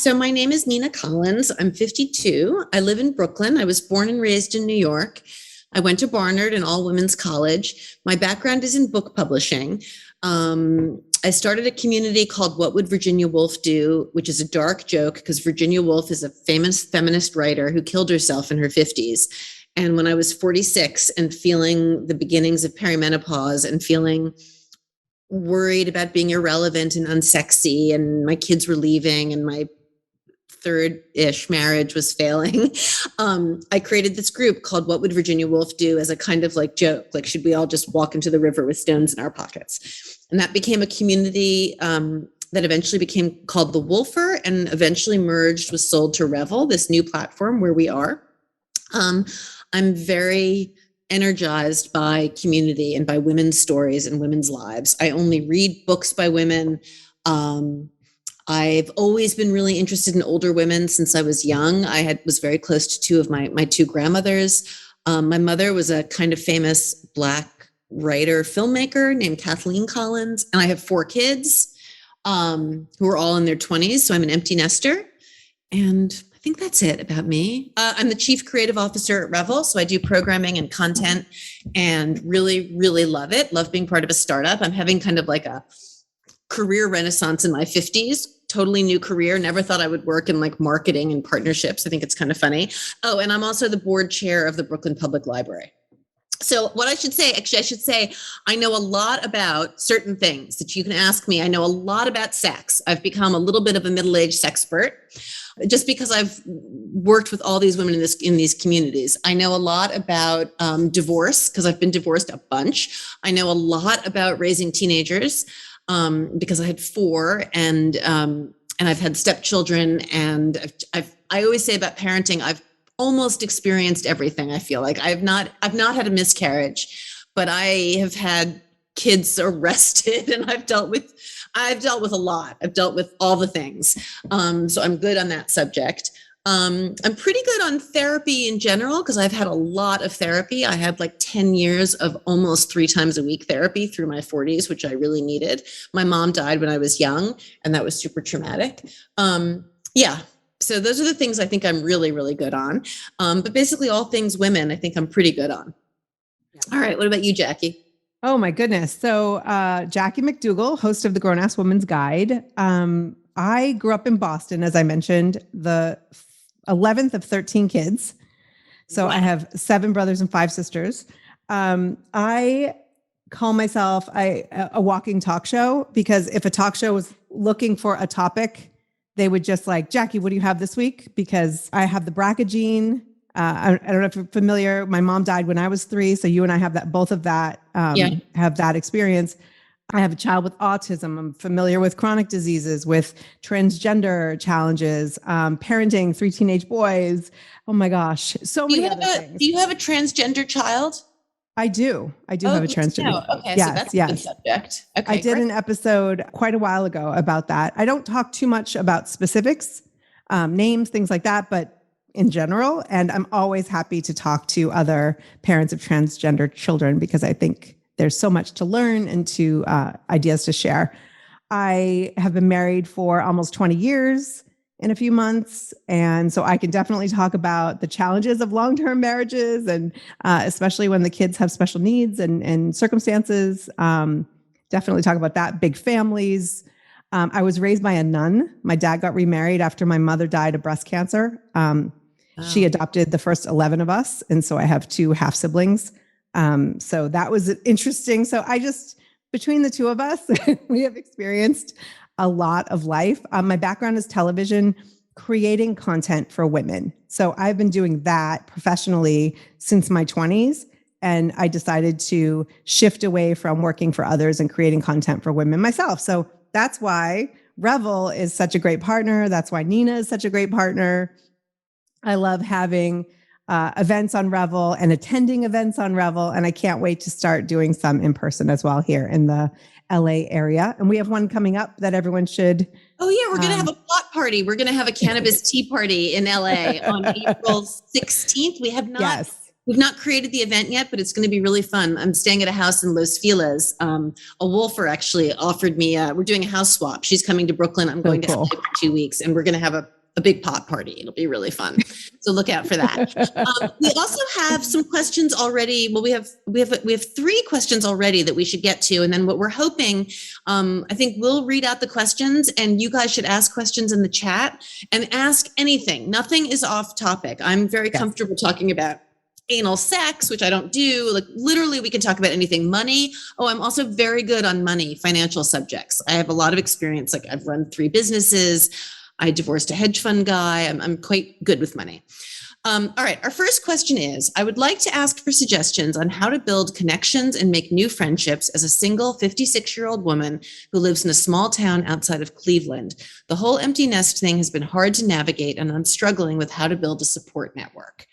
So my name is Nina Collins. I'm 52. I live in Brooklyn. I was born and raised in New York. I went to Barnard, an all-women's college. My background is in book publishing. I started a community called What Would Virginia Woolf Do, which is a dark joke because Virginia Woolf is a famous feminist writer who killed herself in her 50s. And when I was 46 and feeling the beginnings of perimenopause and feeling worried about being irrelevant and unsexy, and my kids were leaving and my third-ish marriage was failing, I created this group called What Would Virginia Woolf Do as a kind of like joke, like should we all just walk into the river with stones in our pockets? And that became a community that eventually became called The Wolfer and eventually merged, was sold to Revel, this new platform where we are. I'm very energized by community and by women's stories and women's lives. I only read books by women. I've always been really interested in older women since I was young. I was very close to two of my two grandmothers. My mother was a kind of famous Black writer, filmmaker named Kathleen Collins. And I have 4 kids who are all in their 20s. So I'm an empty nester. And I think that's it about me. I'm the chief creative officer at Revel. So I do programming and content and really, really love it. Love being part of a startup. I'm having kind of like a career renaissance in my 50s. Totally new career. Never thought I would work in like marketing and partnerships. I think it's kind of funny. Oh, and I'm also the board chair of the Brooklyn Public Library. So what I should say, I know a lot about certain things that you can ask me. I know a lot about sex. I've become a little bit of a middle-aged sexpert just because I've worked with all these women in these communities. I know a lot about divorce because I've been divorced a bunch. I know a lot about raising teenagers because I had 4 and I've had stepchildren, and I always say about parenting, I've almost experienced everything. I feel like I've not had a miscarriage, but I have had kids arrested, and I've dealt with a lot. I've dealt with all the things. So I'm good on that subject. I'm pretty good on therapy in general because I've had a lot of therapy. I had like 10 years of almost 3 times a week therapy through my 40s, which I really needed. My mom died when I was young, and that was super traumatic. Yeah. So those are the things I think I'm really, really good on. But basically all things women, I think I'm pretty good on. Yeah. All right. What about you, Jackie? Oh my goodness. So Jackie MacDougall, host of the Grown Ass Woman's Guide. I grew up in Boston, as I mentioned, the 11th of 13 kids. So wow. I have 7 brothers and 5 sisters. I call myself a walking talk show because if a talk show was looking for a topic, they would just like, Jackie, what do you have this week? Because I have the BRCA gene. I don't know if you're familiar. My mom died when I was 3. So you and I have that, both of that, have that experience. I have a child with autism. I'm familiar with chronic diseases, with transgender challenges, parenting 3 teenage boys. Oh my gosh. So many other things. Do you have a transgender child? I do. I do have a transgender. Okay, yes, so that's a good subject. Okay, I did an episode quite a while ago about that. I don't talk too much about specifics, names, things like that, but in general. And I'm always happy to talk to other parents of transgender children because I think there's so much to learn and to ideas to share. I have been married for almost 20 years in a few months. And so I can definitely talk about the challenges of long-term marriages and especially when the kids have special needs and circumstances. Definitely talk about that. Big families. I was raised by a nun. My dad got remarried after my mother died of breast cancer. She adopted the first 11 of us. And so I have 2 half siblings. So that was interesting. So between the 2 of us, we have experienced a lot of life. My background is television, creating content for women. So I've been doing that professionally since my 20s. And I decided to shift away from working for others and creating content for women myself. So that's why Revel is such a great partner. That's why Nina is such a great partner. I love having events on Revel and attending events on Revel. And I can't wait to start doing some in person as well here in the LA area. And we have one coming up that everyone should. Oh yeah. We're going to have a plot party. We're going to have a cannabis tea party in LA on April 16th. We've not created the event yet, but it's going to be really fun. I'm staying at a house in Los Feliz. A wolfer actually offered me, we're doing a house swap. She's coming to Brooklyn. I'm going to LA for 2 weeks and we're going to have a a big pot party. It'll be really fun. So look out for that. We also have some questions already. Well, we have 3 questions already that we should get to. And then what we're hoping, I think we'll read out the questions, and you guys should ask questions in the chat and ask anything. Nothing is off topic. I'm very comfortable talking about anal sex, which I don't do. Like literally we can talk about anything. Money. Oh, I'm also very good on money, financial subjects. I have a lot of experience. Like I've run 3 businesses. I divorced a hedge fund guy. I'm quite good with money. All right. Our first question is, I would like to ask for suggestions on how to build connections and make new friendships as a single 56-year-old woman who lives in a small town outside of Cleveland. The whole empty nest thing has been hard to navigate, and I'm struggling with how to build a support network.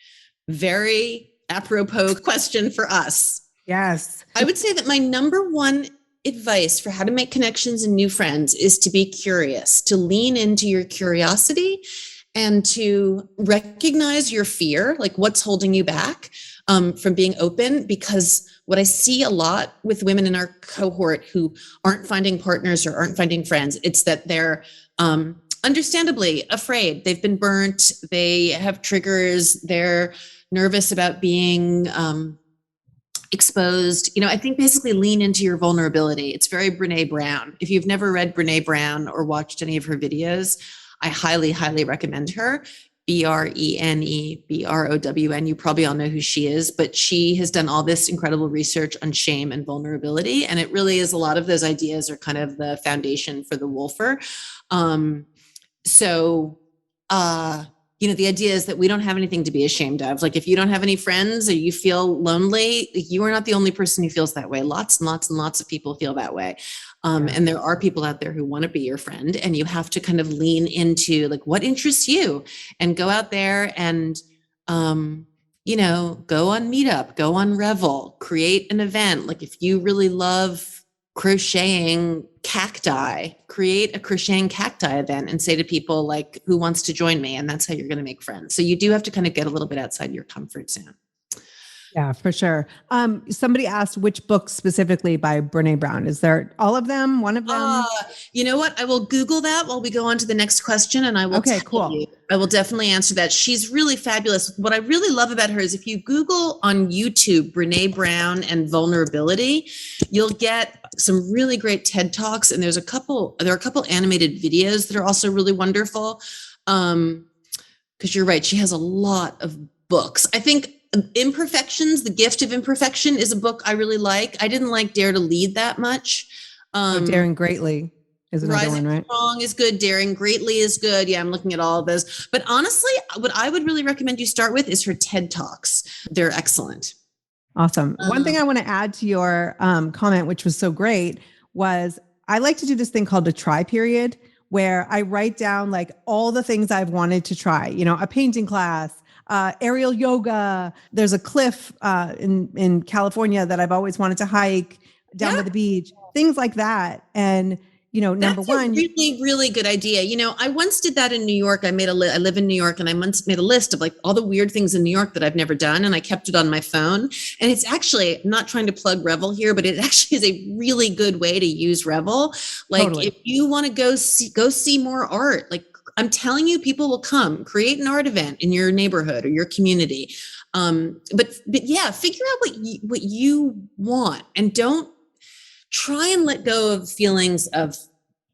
Very apropos question for us. Yes. I would say that my number one advice for how to make connections and new friends is to be curious, to lean into your curiosity and to recognize your fear, like what's holding you back from being open. Because what I see a lot with women in our cohort who aren't finding partners or aren't finding friends, it's that they're understandably afraid. They've been burnt. They have triggers. They're nervous about being exposed. I think basically lean into your vulnerability. It's very Brene Brown. If you've never read Brene Brown or watched any of her videos, I highly, highly recommend her. BRENE, You probably all know who she is, but she has done all this incredible research on shame and vulnerability. And it really is, a lot of those ideas are kind of the foundation for the Wolfer. The idea is that we don't have anything to be ashamed of. Like if you don't have any friends or you feel lonely, you are not the only person who feels that way. Lots and lots and lots of people feel that way. And there are people out there who want to be your friend, and you have to kind of lean into like what interests you and go out there and, go on Meetup, go on Revel, create an event. Like if you really love crocheting cacti, create a crocheting cacti event and say to people like, who wants to join me? And that's how you're going to make friends. So you do have to kind of get a little bit outside your comfort zone. Yeah, for sure. Somebody asked which book specifically by Brene Brown. Is there all of them? One of them? You know what? I will Google that while we go on to the next question, and I will tell you. I will definitely answer that. She's really fabulous. What I really love about her is if you Google on YouTube Brene Brown and vulnerability, you'll get some really great TED Talks, and there are a couple animated videos that are also really wonderful. Because you're right, she has a lot of books. I think Imperfections, The Gift of Imperfection is a book I really like. I didn't like Dare to Lead that much. Daring Greatly is another Rising one, right? Strong is good. Daring Greatly is good. Yeah, I'm looking at all of those. But honestly, what I would really recommend you start with is her TED Talks. They're excellent. Awesome. One thing I want to add to your comment, which was so great, was I like to do this thing called a try period, where I write down like all the things I've wanted to try, a painting class, aerial yoga. There's a cliff in California that I've always wanted to hike down by the beach, things like that. And number one, a really, really good idea. I once did that in New York. I live in New York, and I once made a list of like all the weird things in New York that I've never done. And I kept it on my phone. And it's actually, I'm not trying to plug Revel here, but it actually is a really good way to use Revel. Like totally. If you want to go see more art, like I'm telling you, people will come. Create an art event in your neighborhood or your community. But yeah, figure out what you want, and don't try and let go of feelings of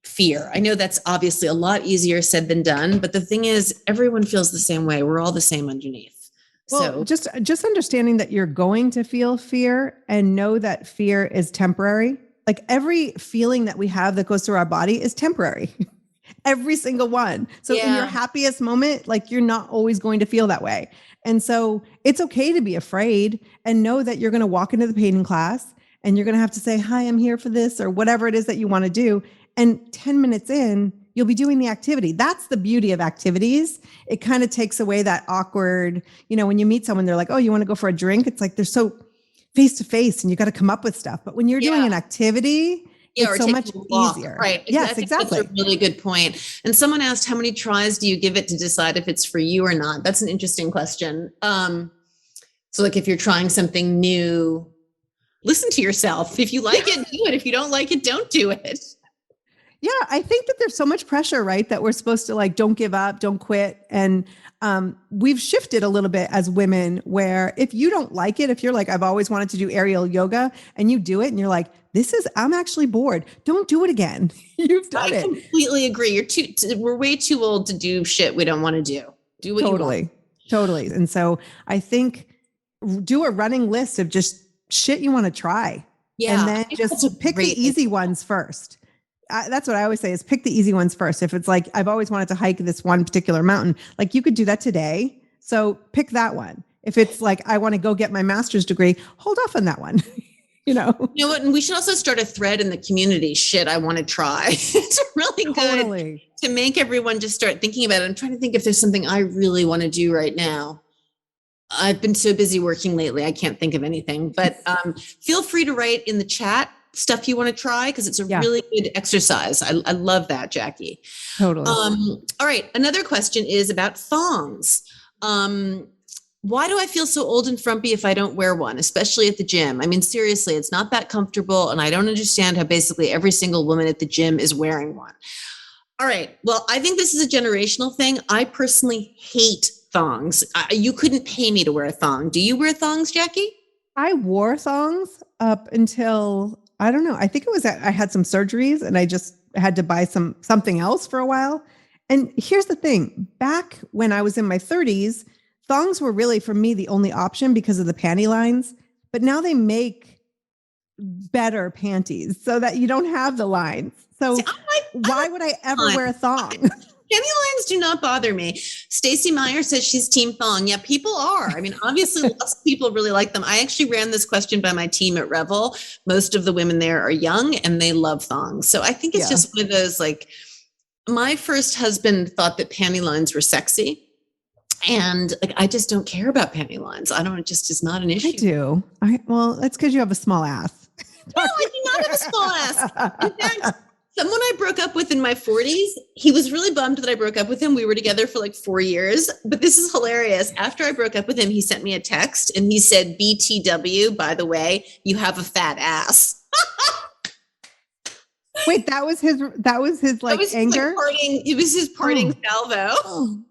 fear. I know that's obviously a lot easier said than done, but the thing is, everyone feels the same way. We're all the same underneath. Well, so just understanding that you're going to feel fear, and know that fear is temporary. Like every feeling that we have that goes through our body is temporary. Every single one. So in your happiest moment, like you're not always going to feel that way. And so it's okay to be afraid, and know that you're going to walk into the painting class and you're going to have to say, hi, I'm here for this, or whatever it is that you want to do. And 10 minutes in, you'll be doing the activity. That's the beauty of activities. It kind of takes away that awkward, when you meet someone, they're like, oh, you want to go for a drink? It's like, they're so face to face and you got to come up with stuff. But when you're doing an activity, it's so much easier. Right. Yes, exactly. That's a really good point. And someone asked, how many tries do you give it to decide if it's for you or not? That's an interesting question. So like if you're trying something new, listen to yourself. If you like it, do it. If you don't like it, don't do it. Yeah, I think that there's so much pressure, right? That we're supposed to like, don't give up, don't quit. And we've shifted a little bit as women where if you don't like it, if you're like, I've always wanted to do aerial yoga and you do it and you're like, I'm actually bored. Don't do it again. You've done it. I completely agree. We're way too old to do shit we don't want to do. Do what you want. Totally. And so I think do a running list of just shit you want to try. Yeah. And then just pick the easy ones first. That's what I always say is pick the easy ones first. If it's like, I've always wanted to hike this one particular mountain, like you could do that today. So pick that one. If it's like, I want to go get my master's degree, hold off on that one. You know what? And we should also start a thread in the community. Shit, I want to try. It's really good to make everyone just start thinking about it. I'm trying to think if there's something I really want to do right now. I've been so busy working lately. I can't think of anything, but feel free to write in the chat stuff you want to try because it's a really good exercise. I love that, Jackie. Totally. All right. Another question is about thongs. Why do I feel so old and frumpy if I don't wear one, especially at the gym? I mean, seriously, it's not that comfortable. And I don't understand how basically every single woman at the gym is wearing one. All right. Well, I think this is a generational thing. I personally hate thongs. You couldn't pay me to wear a thong. Do you wear thongs, Jackie? I wore thongs up until, I don't know. I think it was I had some surgeries and I just had to buy something else for a while. And here's the thing. Back when I was in my 30s, thongs were really, for me, the only option because of the panty lines. But now they make better panties so that you don't have the lines. So why would I ever wear a thong? Panty lines do not bother me. Stacey Meyer says she's team thong. Yeah, people are. I mean, obviously, lots of people really like them. I actually ran this question by my team at Revel. Most of the women there are young and they love thongs. So I think it's just one of those, like, my first husband thought that panty lines were sexy. And like, I just don't care about panty lines. It just is not an issue. I do. Well, that's because you have a small ass. No, I do not have a small ass. In fact, someone I broke up with in my 40s, he was really bummed that I broke up with him. We were together for like 4 years, but this is hilarious. After I broke up with him, he sent me a text and he said, BTW, by the way, you have a fat ass. Wait, that was his like anger? It was his parting salvo. Oh.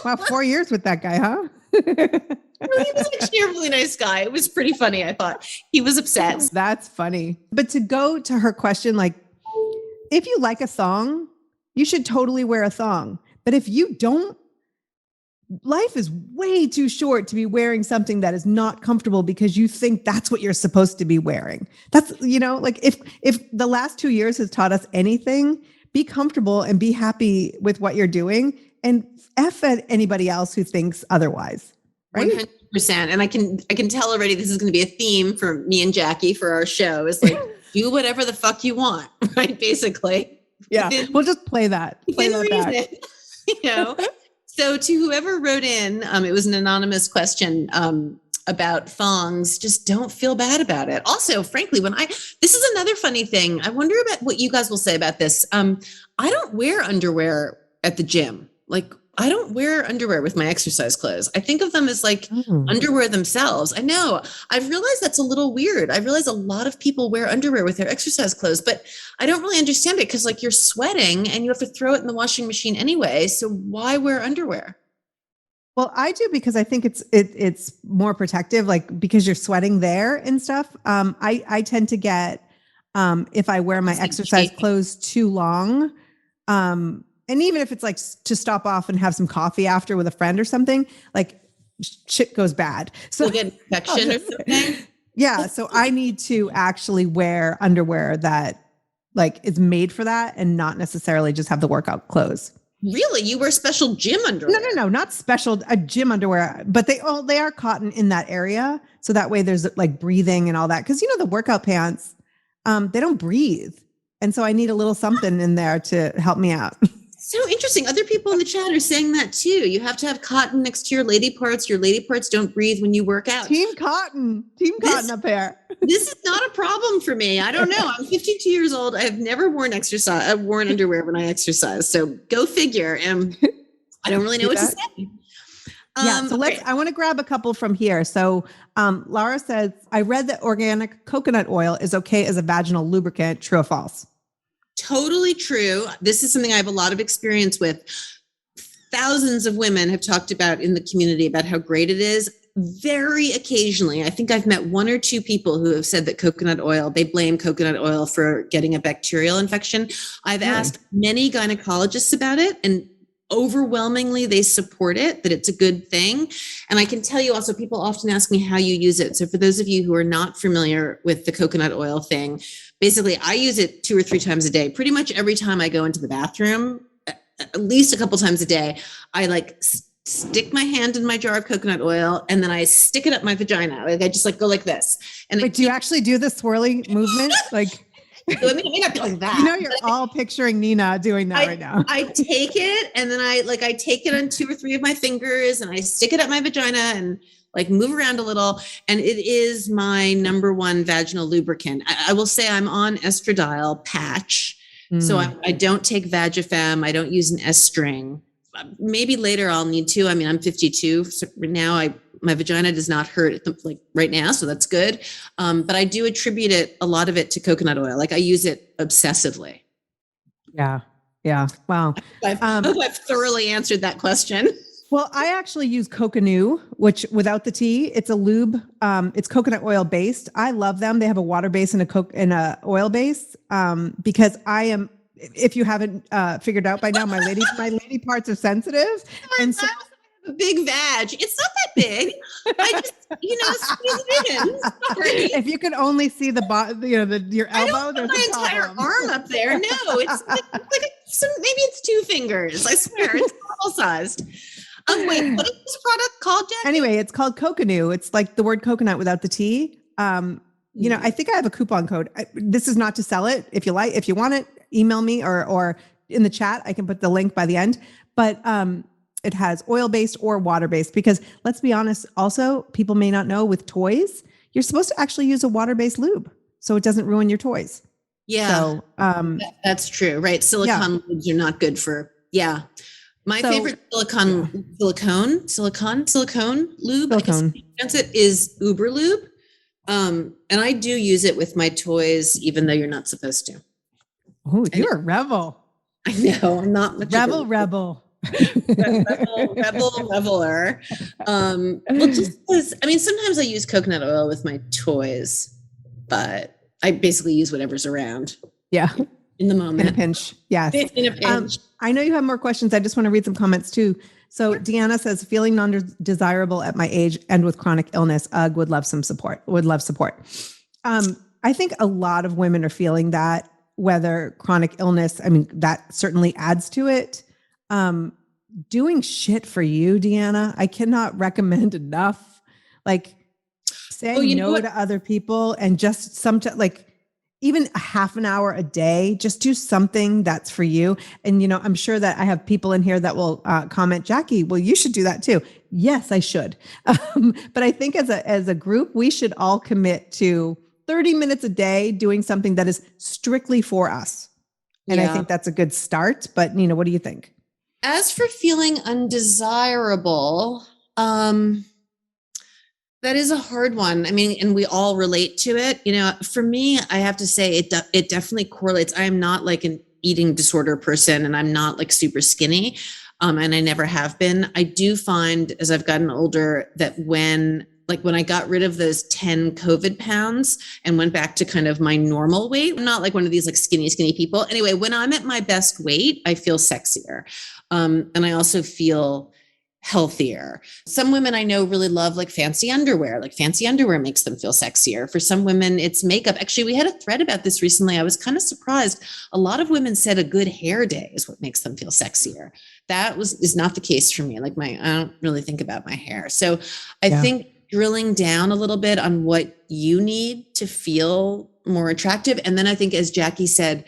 Wow, 4 years with that guy, huh? Well, he was actually a really nice guy. It was pretty funny, I thought. He was upset. That's funny. But to go to her question, like, if you like a thong, you should totally wear a thong. But if you don't, life is way too short to be wearing something that is not comfortable because you think that's what you're supposed to be wearing. That's, like if the last 2 years has taught us anything, be comfortable and be happy with what you're doing and F at anybody else who thinks otherwise. Right? 100%. And I can tell already this is going to be a theme for me and Jackie for our show. Is like, do whatever the fuck you want, right? Basically. Yeah. We'll just play that. Play that back. So to whoever wrote in, it was an anonymous question about thongs. Just don't feel bad about it. Also, frankly, this is another funny thing. I wonder about what you guys will say about this. I don't wear underwear at the gym. Like, I don't wear underwear with my exercise clothes. I think of them as like underwear themselves. I know. I've realized that's a little weird. I realize a lot of people wear underwear with their exercise clothes, but I don't really understand it because like you're sweating and you have to throw it in the washing machine anyway. So why wear underwear? Well, I do because I think it's more protective, like because you're sweating there and stuff. I tend to get, if I wear my exercise clothes too long, and even if it's like to stop off and have some coffee after with a friend or something, like shit goes bad. So you'll get infection or something. Yeah. So I need to actually wear underwear that like is made for that and not necessarily just have the workout clothes. Really? You wear special gym underwear? No, not special gym underwear, but they are cotton in that area. So that way there's like breathing and all that. Cause the workout pants, they don't breathe. And so I need a little something in there to help me out. So interesting. Other people in the chat are saying that too. You have to have cotton next to your lady parts. Your lady parts don't breathe when you work out. Team cotton up there. This is not a problem for me. I don't know. I'm 52 years old. I have never worn underwear when I exercise. So go figure. I don't really know what to say. Yeah. So I want to grab a couple from here. So Laura says, I read that organic coconut oil is okay as a vaginal lubricant. True or false? totally true. This is something I have a lot of experience with. Thousands of women have talked about in the community about how great it is. Very occasionally, I think I've met one or two people who have said that coconut oil, they blame coconut oil for getting a bacterial infection. I've asked many gynecologists about it, and overwhelmingly they support it, that it's a good thing. And I can tell you also, people often ask me how you use it. So for those of you who are not familiar with the coconut oil thing, basically I use it 2 or 3 times a day. Pretty much every time I go into the bathroom, at least a couple times a day, I like stick my hand in my jar of coconut oil and then I stick it up my vagina. Like I just like go like this. And do you actually do the swirly movement? Like, I mean, not like that. You know, you're all picturing Nina doing that right now. I take it and then I take it on 2 or 3 of my fingers and I stick it up my vagina and like move around a little. And it is my number one vaginal lubricant. I will say I'm on estradiol patch. So I don't take Vagifem. I don't use an S-string. Maybe later I'll need to. I mean, I'm 52. So now my vagina does not hurt like right now. So that's good. But I do attribute a lot of it to coconut oil. Like I use it obsessively. Yeah. Yeah. Wow. I hope I've thoroughly answered that question. Well, I actually use Coconut, which without the T, it's a lube. It's coconut oil based. I love them. They have a water base and a oil base. Because I am, if you haven't figured out by now, my lady parts are sensitive, and so a big vag. It's not that big. I just, squeeze it in. Sorry. If you could only see the your elbow, I don't there's my a entire problem. arm up there. No, it's like maybe it's 2 fingers. I swear, it's normal sized. Wait, what is this product called, Jackie? Anyway, it's called Coconut. It's like the word coconut without the T. I think I have a coupon code. This is not to sell it. If you want it, email me or in the chat. I can put the link by the end. But it has oil-based or water-based, because let's be honest, also, people may not know with toys, you're supposed to actually use a water-based lube so it doesn't ruin your toys. Yeah. So that's true, right? Silicone lubes are not good for, My favorite silicone lube, I guess it is Uber Lube. And I do use it with my toys, even though you're not supposed to. Oh, you're a rebel. I know, I'm not much rebel. Reveler. Well, just because, sometimes I use coconut oil with my toys, but I basically use whatever's around. Yeah. In the moment. In a pinch. Yes. In a pinch. I know you have more questions. I just want to read some comments too. So Deanna says, feeling non-desirable at my age and with chronic illness, would love some support, I think a lot of women are feeling that, whether chronic illness, that certainly adds to it. Doing shit for you, Deanna, I cannot recommend enough. Like saying no to other people and just sometimes even a half an hour a day, just do something that's for you. And, I'm sure that I have people in here that will comment, Jackie, well, you should do that too. Yes, I should. But I think as a group, we should all commit to 30 minutes a day doing something that is strictly for us. And I think that's a good start. But Nina, what do you think? As for feeling undesirable, that is a hard one. And we all relate to it. For me, I have to say it definitely correlates. I am not like an eating disorder person, and I'm not like super skinny. And I never have been. I do find as I've gotten older that when I got rid of those 10 COVID pounds and went back to kind of my normal weight, I'm not like one of these like skinny people. Anyway, when I'm at my best weight, I feel sexier. And I also feel healthier. Some women I know really love like fancy underwear. Like fancy underwear makes them feel sexier. For some women, it's makeup. Actually, we had a thread about this recently. I was kind of surprised. A lot of women said a good hair day is what makes them feel sexier. That is not the case for me. Like I don't really think about my hair. So I think drilling down a little bit on what you need to feel more attractive. And then I think, as Jackie said,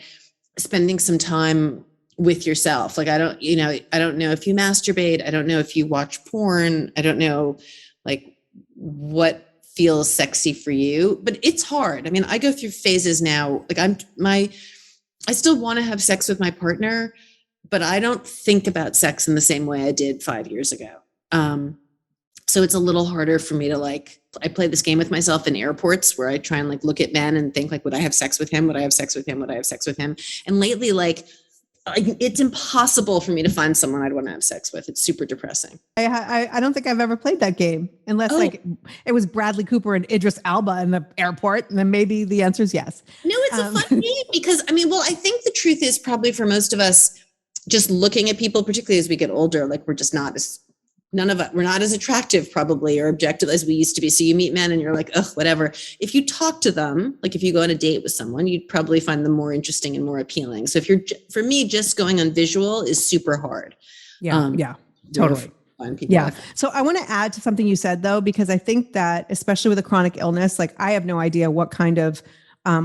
spending some time with yourself. Like, I don't know if you masturbate. I don't know if you watch porn. I don't know like what feels sexy for you, but it's hard. I go through phases now. Like I still want to have sex with my partner, but I don't think about sex in the same way I did 5 years ago. So it's a little harder for me to like, I play this game with myself in airports where I try and like look at men and think like, would I have sex with him? Would I have sex with him? Would I have sex with him? And lately, like, it's impossible for me to find someone I'd want to have sex with. It's super depressing. I don't think I've ever played that game unless like it was Bradley Cooper and Idris Elba in the airport. And then maybe the answer is yes. No, it's a fun game because I mean, well, I think the truth is probably for most of us, just looking at people, particularly as we get older, like we're just not as, we're not as attractive probably or objective as we used to be. So you meet men and you're like, ugh, whatever. If you talk to them, like if you go on a date with someone, you'd probably find them more interesting and more appealing. So if you're, for me, just going on visual is super hard. Yeah, totally. Yeah. So I want to add to something you said though, because I think that especially with a chronic illness, like I have no idea what kind of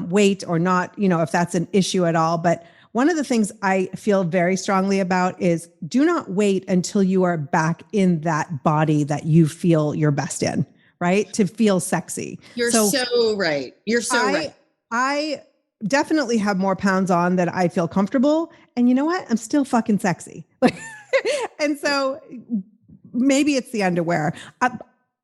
weight or not, if that's an issue at all, but one of the things I feel very strongly about is do not wait until you are back in that body that you feel your best in, right? To feel sexy. You're so right. You're so right. I definitely have more pounds on that I feel comfortable. And you know what? I'm still fucking sexy. And so maybe it's the underwear.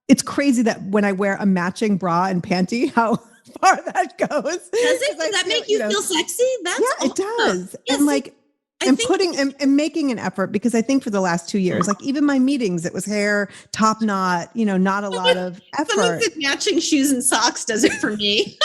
It's crazy that when I wear a matching bra and panty, how far that goes. Does it? Does that make you feel sexy? That's yeah, it does. Yes, and like, and making an effort because I think for the last 2 years, like even my meetings, it was hair, top knot, not a lot of effort. Someone said matching shoes and socks does it for me.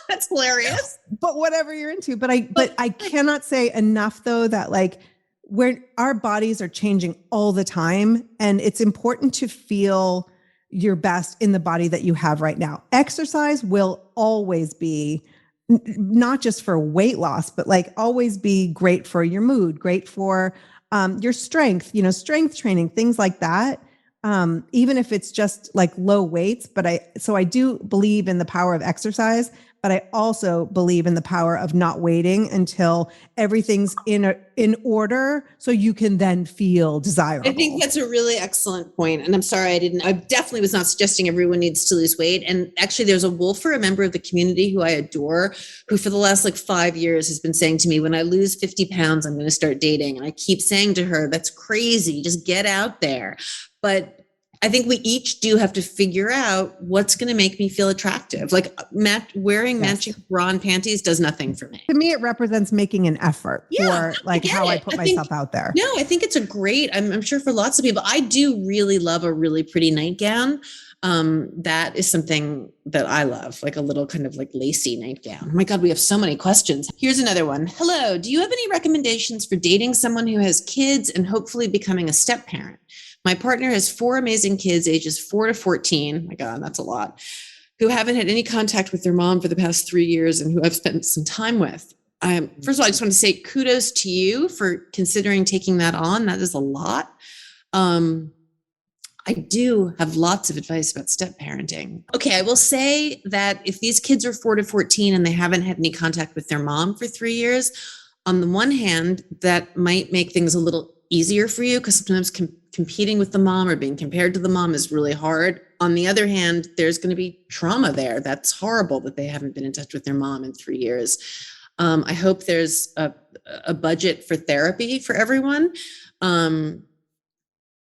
That's hilarious. But whatever you're into, but I cannot say enough though, that like where our bodies are changing all the time. And it's important to feel your best in the body that you have right now. Exercise will always be not just for weight loss, but like always be great for your mood, great for your strength, strength training, things like that. Even if it's just like low weights, but I do believe in the power of exercise, but I also believe in the power of not waiting until everything's in order so you can then feel desirable. I think that's a really excellent point. And I'm sorry, I definitely was not suggesting everyone needs to lose weight. And actually there's a wolfer, a member of the community who I adore, who for the last like 5 years has been saying to me, when I lose 50 pounds, I'm going to start dating. And I keep saying to her, that's crazy. Just get out there. But I think we each do have to figure out what's going to make me feel attractive. Like wearing matching bra and panties does nothing for me. To me, it represents making an effort for like how I put myself out there. No, I think it's a great, I'm sure for lots of people, I do really love a really pretty nightgown. That is something that I love, like a little kind of like lacy nightgown. Oh my God, we have so many questions. Here's another one. Hello, do you have any recommendations for dating someone who has kids and hopefully becoming a step parent? My partner has 4 amazing kids, ages 4 to 14. My God, that's a lot. Who haven't had any contact with their mom for the past 3 years and who I've spent some time with. First of all, I just want to say kudos to you for considering taking that on. That is a lot. I do have lots of advice about step parenting. Okay, I will say that if these kids are 4 to 14 and they haven't had any contact with their mom for 3 years, on the one hand, that might make things a little easier for you because sometimes competing with the mom or being compared to the mom is really hard. On the other hand, there's going to be trauma there. That's horrible that they haven't been in touch with their mom in 3 years. I hope there's a budget for therapy for everyone.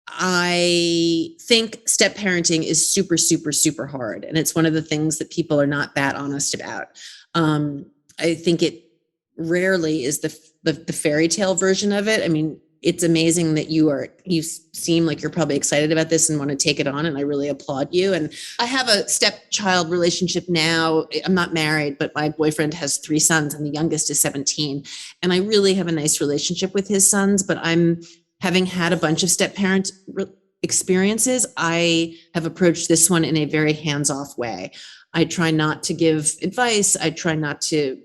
I think step parenting is super, super, super hard. And it's one of the things that people are not that honest about. I think it rarely is the fairy tale version of it. I mean, it's amazing that you seem like you're probably excited about this and want to take it on. And I really applaud you. And I have a stepchild relationship now. I'm not married, but my boyfriend has 3 sons and the youngest is 17. And I really have a nice relationship with his sons, but having had a bunch of step parent experiences, I have approached this one in a very hands-off way. I try not to give advice. I try not to,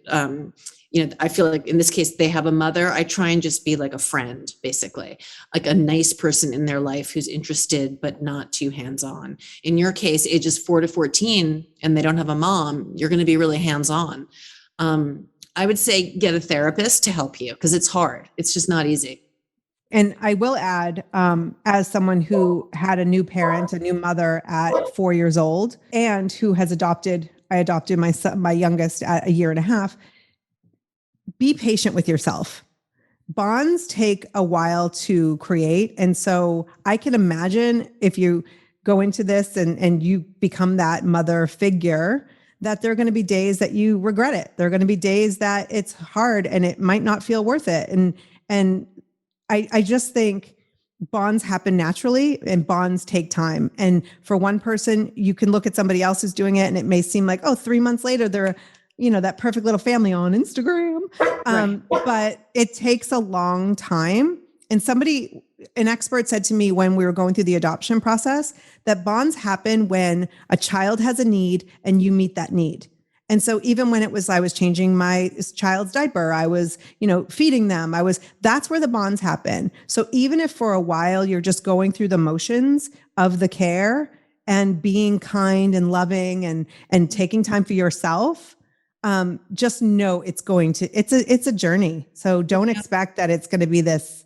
I feel like in this case, they have a mother. I try and just be like a friend, basically, like a nice person in their life who's interested, but not too hands-on. In your case, ages 4 to 14, and they don't have a mom, you're going to be really hands-on. I would say get a therapist to help you because it's hard. It's just not easy. And I will add, as someone who had a new parent, a new mother at 4 years old, and who has I adopted my son, my youngest at 1.5 years. Be patient with yourself. Bonds take a while to create. And so I can imagine if you go into this and you become that mother figure, that there are going to be days that you regret it. There are going to be days that it's hard and it might not feel worth it. And I just think bonds happen naturally and bonds take time. And for one person, you can look at somebody else who's doing it and it may seem like, oh, 3 months later, they're, that perfect little family on Instagram. But it takes a long time. And an expert said to me when we were going through the adoption process that bonds happen when a child has a need and you meet that need. And so even when I was changing my child's diaper, I was, feeding them, that's where the bonds happen. So even if for a while you're just going through the motions of the care and being kind and loving and taking time for yourself, just know it's a journey. So don't expect that it's going to be this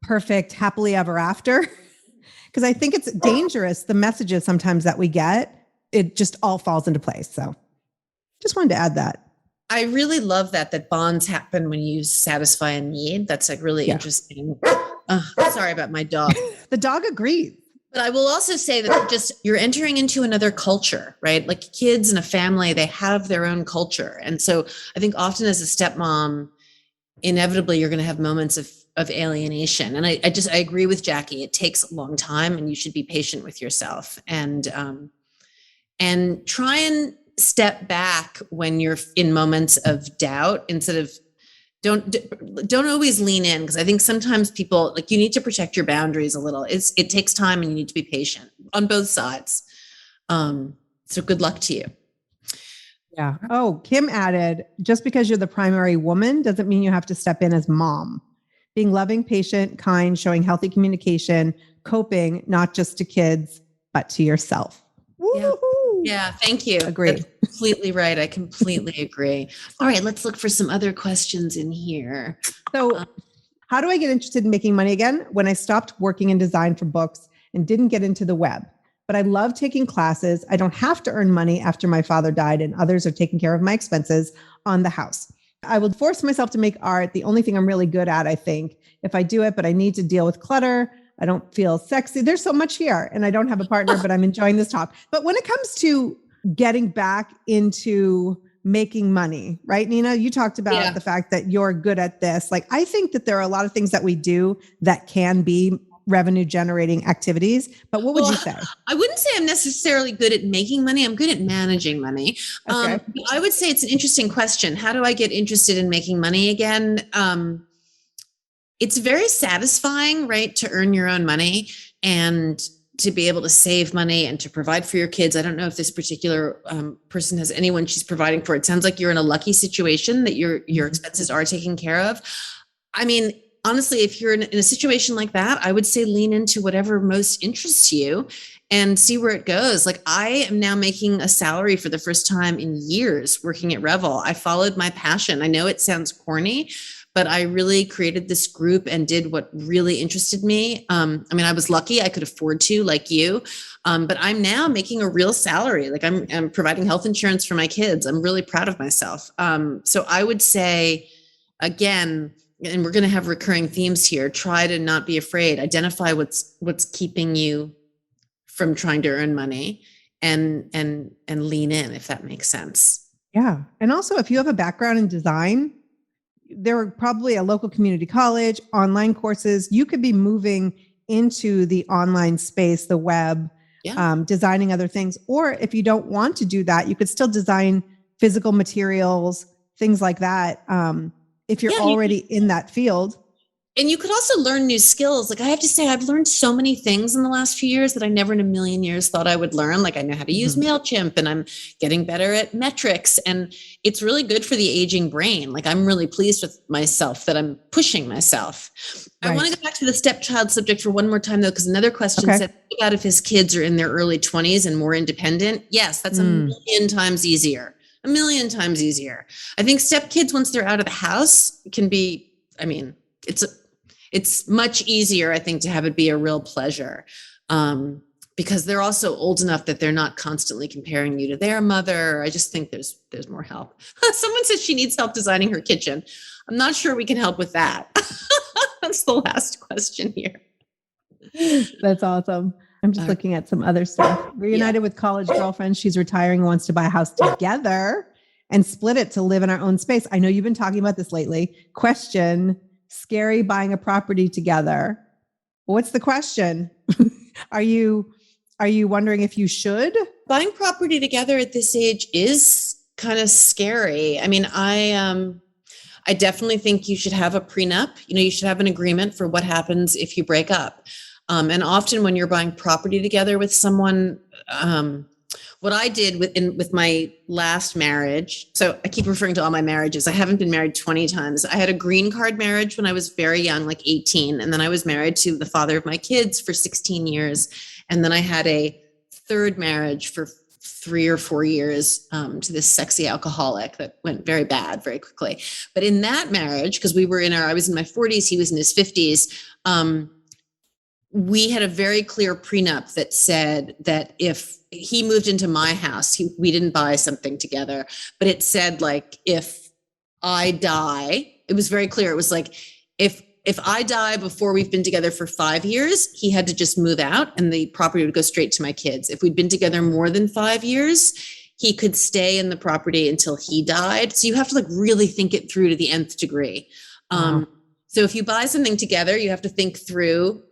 perfect happily ever after. Because I think it's dangerous. The messages sometimes that we get, it just all falls into place. So just wanted to add that. I really love that bonds happen when you satisfy a need. That's like really interesting. Sorry about my dog. The dog agrees. But I will also say that you're entering into another culture, right? Like kids in a family, they have their own culture. And so I think often as a stepmom, inevitably you're going to have moments of alienation. And I agree with Jackie. It takes a long time and you should be patient with yourself and try and step back when you're in moments of doubt instead of don't always lean in. Because I think sometimes people you need to protect your boundaries a little. It takes time and you need to be patient on both sides. So good luck to you. Yeah. Oh, Kim added, just because you're the primary woman doesn't mean you have to step in as mom. Being loving, patient, kind, showing healthy communication, coping, not just to kids, but to yourself. Yeah. Thank you. Agree. That's completely right. I completely agree. All right. Let's look for some other questions in here. So how do I get interested in making money again? When I stopped working in design for books and didn't get into the web. But I love taking classes. I don't have to earn money after my father died and others are taking care of my expenses on the house. I would force myself to make art. The only thing I'm really good at, I think, if I do it, but I need to deal with clutter. I don't feel sexy. There's so much here and I don't have a partner, but I'm enjoying this talk. But when it comes to getting back into making money, right, Nina, you talked about the fact that you're good at this. I think that there are a lot of things that we do that can be revenue generating activities, but what would you say? I wouldn't say I'm necessarily good at making money. I'm good at managing money. Okay. I would say it's an interesting question. How do I get interested in making money again? It's very satisfying, right? To earn your own money and to be able to save money and to provide for your kids. I don't know if this particular person has anyone she's providing for. It sounds like you're in a lucky situation that your expenses are taken care of. I mean, honestly, if you're in a situation like that, I would say lean into whatever most interests you and see where it goes. I am now making a salary for the first time in years working at Revel. I followed my passion. I know it sounds corny, but I really created this group and did what really interested me. I was lucky I could afford to, like you, but I'm now making a real salary. I'm providing health insurance for my kids. I'm really proud of myself. So I would say, again, and we're going to have recurring themes here. Try to not be afraid. Identify what's keeping you from trying to earn money, and lean in, if that makes sense. Yeah, and also if you have a background in design, there are probably a local community college, online courses. You could be moving into the online space, the web, designing other things. Or if you don't want to do that, you could still design physical materials, things like that. If you're already in that field. And you could also learn new skills. I have to say, I've learned so many things in the last few years that I never in a million years thought I would learn. I know how to use MailChimp and I'm getting better at metrics, and it's really good for the aging brain. I'm really pleased with myself that I'm pushing myself. Right. I want to go back to the stepchild subject for one more time though, because another question said, what about if his kids are in their early 20s and more independent? Yes, that's a million times easier. A million times easier. I think stepkids, once they're out of the house, can be, it's much easier, I think, to have it be a real pleasure, because they're also old enough that they're not constantly comparing you to their mother. I just think there's more help. Someone says she needs help designing her kitchen. I'm not sure we can help with that. That's the last question here. That's awesome. I'm just looking at some other stuff. Reunited with college girlfriends. She's retiring and wants to buy a house together and split it to live in our own space. I know you've been talking about this lately. Question, scary buying a property together. What's the question? Are you wondering if you should? Buying property together at this age is kind of scary. I mean, I definitely think you should have a prenup. You should have an agreement for what happens if you break up. And often when you're buying property together with someone, what I did with my last marriage, so I keep referring to all my marriages. I haven't been married 20 times. I had a green card marriage when I was very young, like 18. And then I was married to the father of my kids for 16 years. And then I had a third marriage for 3 or 4 years to this sexy alcoholic that went very bad very quickly. But in that marriage, because I was in my 40s, he was in his 50s, we had a very clear prenup that said that if he moved into my house, we didn't buy something together, but it said, like, if I die, it was very clear. It was like, if I die before we've been together for 5 years, he had to just move out and the property would go straight to my kids. If we'd been together more than 5 years, he could stay in the property until he died. So you have to really think it through to the nth degree. Wow. So if you buy something together, you have to think through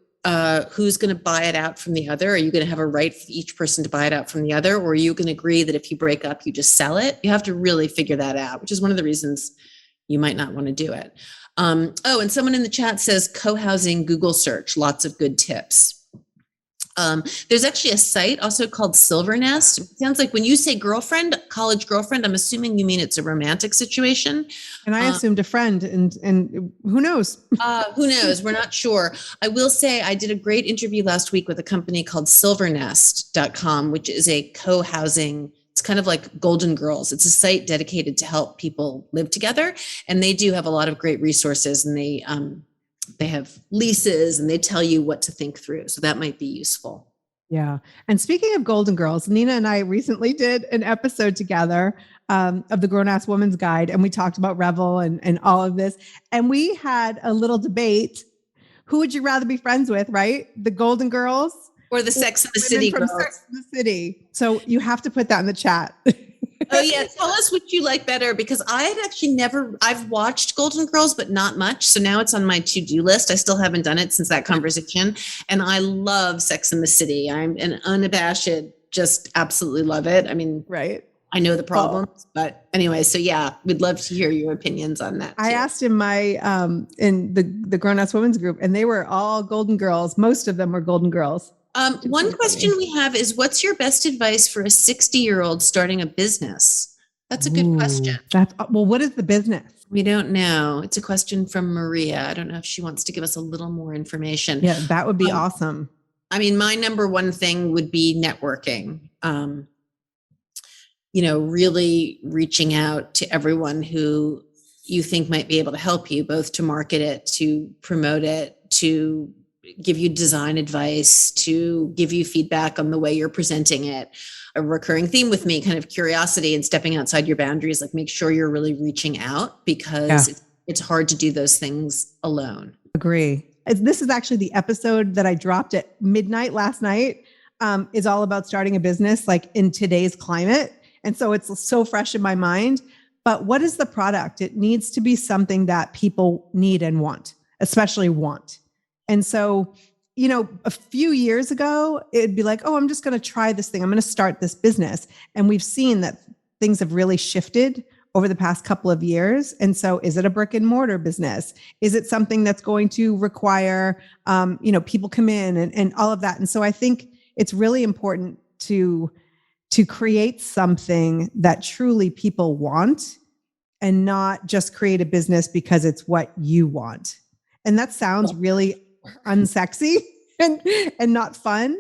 who's going to buy it out from the other. Are you going to have a right for each person to buy it out from the other? Or are you going to agree that if you break up, you just sell it? You have to really figure that out, which is one of the reasons you might not want to do it. And someone in the chat says co-housing Google search, lots of good tips. There's actually a site also called Silver Nest. It sounds like when you say girlfriend, college girlfriend, I'm assuming you mean it's a romantic situation. And I assumed a friend, and who knows? Who knows? We're not sure. I will say I did a great interview last week with a company called silvernest.com, which is a co-housing. It's kind of like Golden Girls. It's a site dedicated to help people live together. And they do have a lot of great resources, and they have leases and they tell you what to think through. So that might be useful. Yeah. And speaking of Golden Girls, Nina and I recently did an episode together of the Grown Ass Woman's Guide. And we talked about Revel and all of this. And we had a little debate. Who would you rather be friends with, right? The Golden Girls or the Sex and the City girls? Sex and the City. So you have to put that in the chat. Oh yeah. Tell us what you like better, because I had actually I've watched Golden Girls, but not much. So now it's on my to-do list. I still haven't done it since that conversation. And I love Sex and the City. I'm an unabashed, just absolutely love it. I mean, right. I know the problems, but anyway, so yeah, we'd love to hear your opinions on that. I asked in in the Grown Ass Women's group, and they were all Golden Girls. Most of them were Golden Girls. One question we have is, what's your best advice for a 60-year-old starting a business? That's a good question. What is the business? We don't know. It's a question from Maria. I don't know if she wants to give us a little more information. Yeah, that would be awesome. I mean, my number one thing would be networking. Really reaching out to everyone who you think might be able to help you, both to market it, to promote it, to give you design advice, to give you feedback on the way you're presenting it. A recurring theme with me, kind of curiosity and stepping outside your boundaries, like make sure you're really reaching out, because it's hard to do those things alone. Agree. This is actually the episode that I dropped at midnight last night, is all about starting a business like in today's climate. And so it's so fresh in my mind. But what is the product? It needs to be something that people need and want, especially want. And so, a few years ago, it'd be like, oh, I'm just going to try this thing. I'm going to start this business. And we've seen that things have really shifted over the past couple of years. And so is it a brick and mortar business? Is it something that's going to require, people come in and all of that? And so I think it's really important to create something that truly people want, and not just create a business because it's what you want. And that sounds really unsexy and not fun,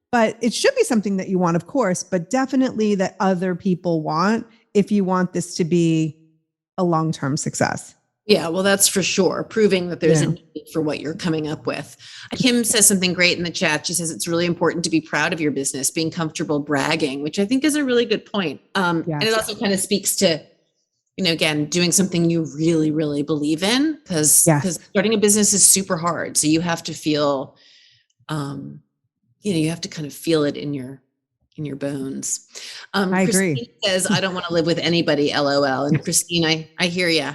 but it should be something that you want, of course, but definitely that other people want if you want this to be a long-term success. Yeah, well, that's for sure. Proving that there's a need for what you're coming up with. Kim says something great in the chat. She says it's really important to be proud of your business, being comfortable bragging, which I think is a really good point. And it also kind of speaks to, again, doing something you really, really believe in, because starting a business is super hard. So you have to feel, you have to kind of feel it in your bones. I agree. Christine says, I don't want to live with anybody, LOL. And Christine, I hear you.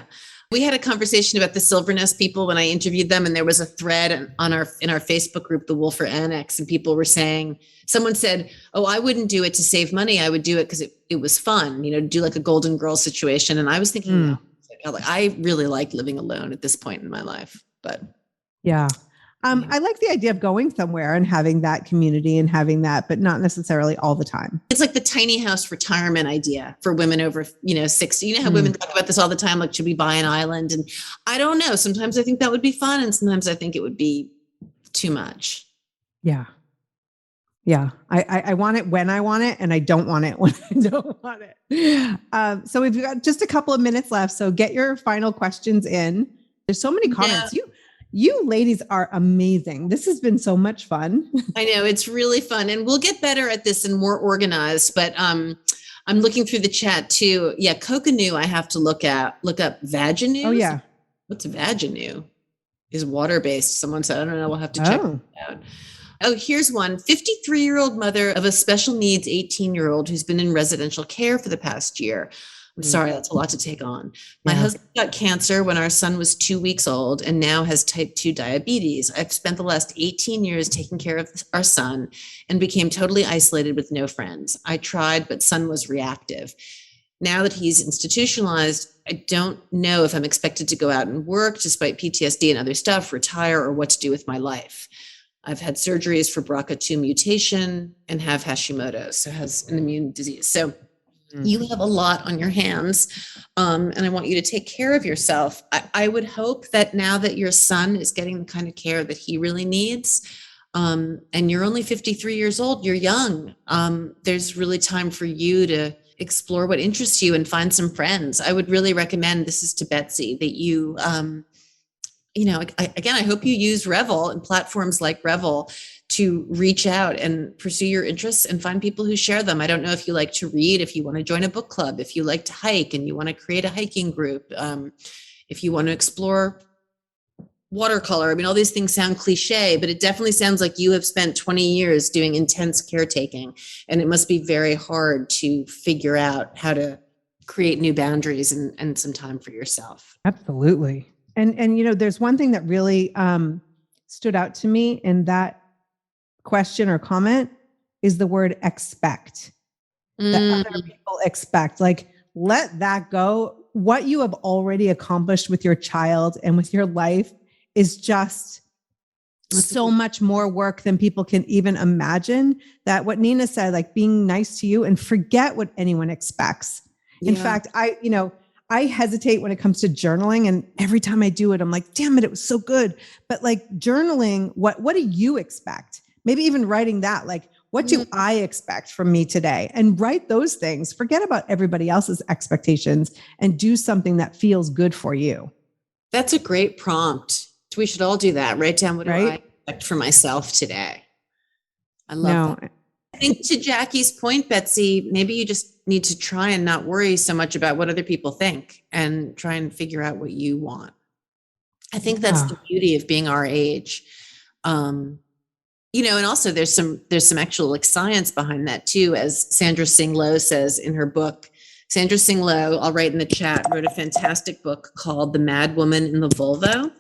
We had a conversation about the Silverness people when I interviewed them, and there was a thread in our Facebook group, the Wolfer Annex, and people were saying, someone said, oh, I wouldn't do it to save money. I would do it because it was fun, do like a Golden Girl situation. And I was thinking, no, I really like living alone at this point in my life, but. Yeah. I like the idea of going somewhere and having that community and having that, but not necessarily all the time. It's like the tiny house retirement idea for women over, 60. You know how women talk about this all the time, like, should we buy an island? And I don't know. Sometimes I think that would be fun. And sometimes I think it would be too much. Yeah. Yeah. I want it when I want it, and I don't want it when I don't want it. So we've got just a couple of minutes left. So get your final questions in. There's so many comments. Yeah. You ladies are amazing. This has been so much fun. I know, it's really fun, and we'll get better at this and more organized, but I'm looking through the chat too. Yeah. Coconut, I have to look up Vaginu. Oh yeah. What's Vaginu? Is water-based. Someone said, I don't know. We'll have to check it out. Oh, here's one. 53-year-old mother of a special needs 18-year-old who's been in residential care for the past year. I'm sorry, that's a lot to take on. My husband got cancer when our son was 2 weeks old and now has type 2 diabetes. I've spent the last 18 years taking care of our son and became totally isolated with no friends. I tried, but son was reactive. Now that he's institutionalized, I don't know if I'm expected to go out and work despite PTSD and other stuff, retire, or what to do with my life. I've had surgeries for BRCA2 mutation and have Hashimoto's, so has an immune disease. So you have a lot on your hands, and I want you to take care of yourself. I would hope that now that your son is getting the kind of care that he really needs, and you're only 53 years old, you're young, there's really time for you to explore what interests you and find some friends. I would really recommend, this is to Betsy, that you, I hope you use Revel and platforms like Revel to reach out and pursue your interests and find people who share them. I don't know if you like to read, if you want to join a book club, if you like to hike and you want to create a hiking group, if you want to explore watercolor. I mean, all these things sound cliche, but it definitely sounds like you have spent 20 years doing intense caretaking, and it must be very hard to figure out how to create new boundaries and some time for yourself. Absolutely. And there's one thing that really stood out to me in that question or comment is the word expect. That other people expect. Like, let that go. What you have already accomplished with your child and with your life is just so much more work than people can even imagine. That what Nina said, like being nice to you and forget what anyone expects. In fact, I hesitate when it comes to journaling, and every time I do it, I'm like, damn it, it was so good. But like journaling, what do you expect? Maybe even writing that, like, what do I expect from me today? And write those things. Forget about everybody else's expectations and do something that feels good for you. That's a great prompt. We should all do that. Write down what do I expect for myself today. I love that. I think to Jackie's point, Betsy, maybe you just need to try and not worry so much about what other people think and try and figure out what you want. I think that's the beauty of being our age. And also there's some actual like science behind that too, as Sandra Singh Low says in her book. Sandra Singh Low, I'll write in the chat, wrote a fantastic book called The Mad Woman in the Volvo.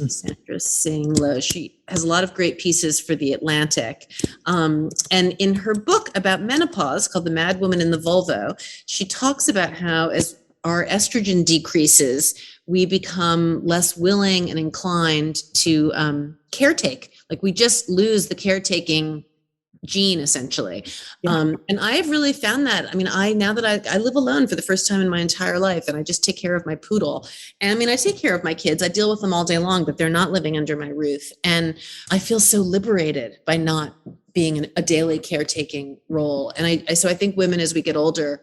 Sandra Singh Low, she has a lot of great pieces for The Atlantic. And in her book about menopause called The Mad Woman in the Volvo, she talks about how as our estrogen decreases, we become less willing and inclined to caretake. Like we just lose the caretaking gene essentially. And I've really found that. I mean, now that I live alone for the first time in my entire life, and I just take care of my poodle. And I mean, I take care of my kids. I deal with them all day long, but they're not living under my roof. And I feel so liberated by not being in a daily caretaking role. And so I think women, as we get older,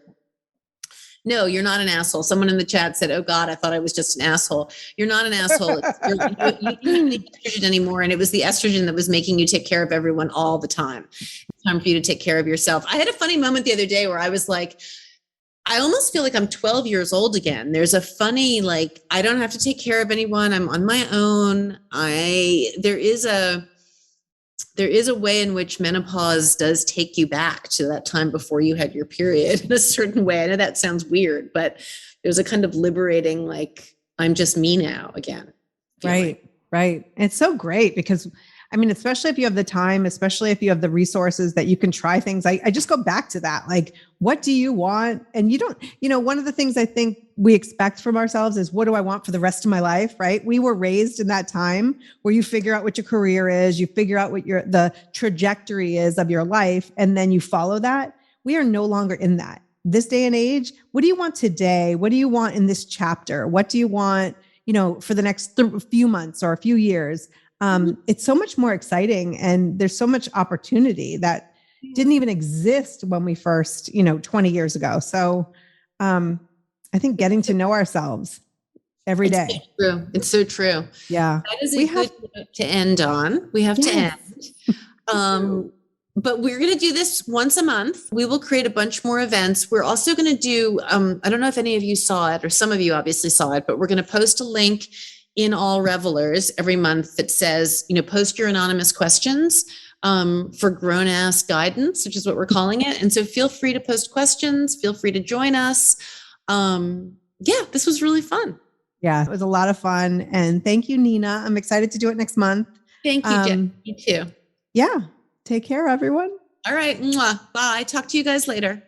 no, you're not an asshole. Someone in the chat said, oh God, I thought I was just an asshole. You're not an asshole. You don't need estrogen anymore. And it was the estrogen that was making you take care of everyone all the time. It's time for you to take care of yourself. I had a funny moment the other day where I was like, I almost feel like I'm 12 years old again. There's a funny, like, I don't have to take care of anyone. I'm on my own. There is a there is a way in which menopause does take you back to that time before you had your period in a certain way. I know that sounds weird, but there's a kind of liberating, like, I'm just me now again. Right. Right. It's so great because, I mean, especially if you have the time, especially if you have the resources that you can try things. I just go back to that. Like, what do you want? And you don't, one of the things I think we expect from ourselves is, what do I want for the rest of my life? Right. We were raised in that time where you figure out what your career is, you figure out what the trajectory is of your life, and then you follow that. We are no longer in that. This day and age, what do you want today? What do you want in this chapter? What do you want, for the next few months or a few years? It's so much more exciting, and there's so much opportunity that didn't even exist when we first, 20 years ago. So I think getting to know ourselves every day. It's so true. It's so true. Yeah. That is a good note to end on. We have to end. But we're going to do this once a month. We will create a bunch more events. We're also going to do, I don't know if any of you saw it, or some of you obviously saw it, but we're going to post a link in all Revelers every month that says, post your anonymous questions for grown-ass guidance, which is what we're calling it. And so feel free to post questions. Feel free to join us. This was really fun. Yeah, it was a lot of fun. And thank you, Nina. I'm excited to do it next month. Thank you, Jen. You too. Yeah. Take care, everyone. All right. Mwah. Bye. Talk to you guys later.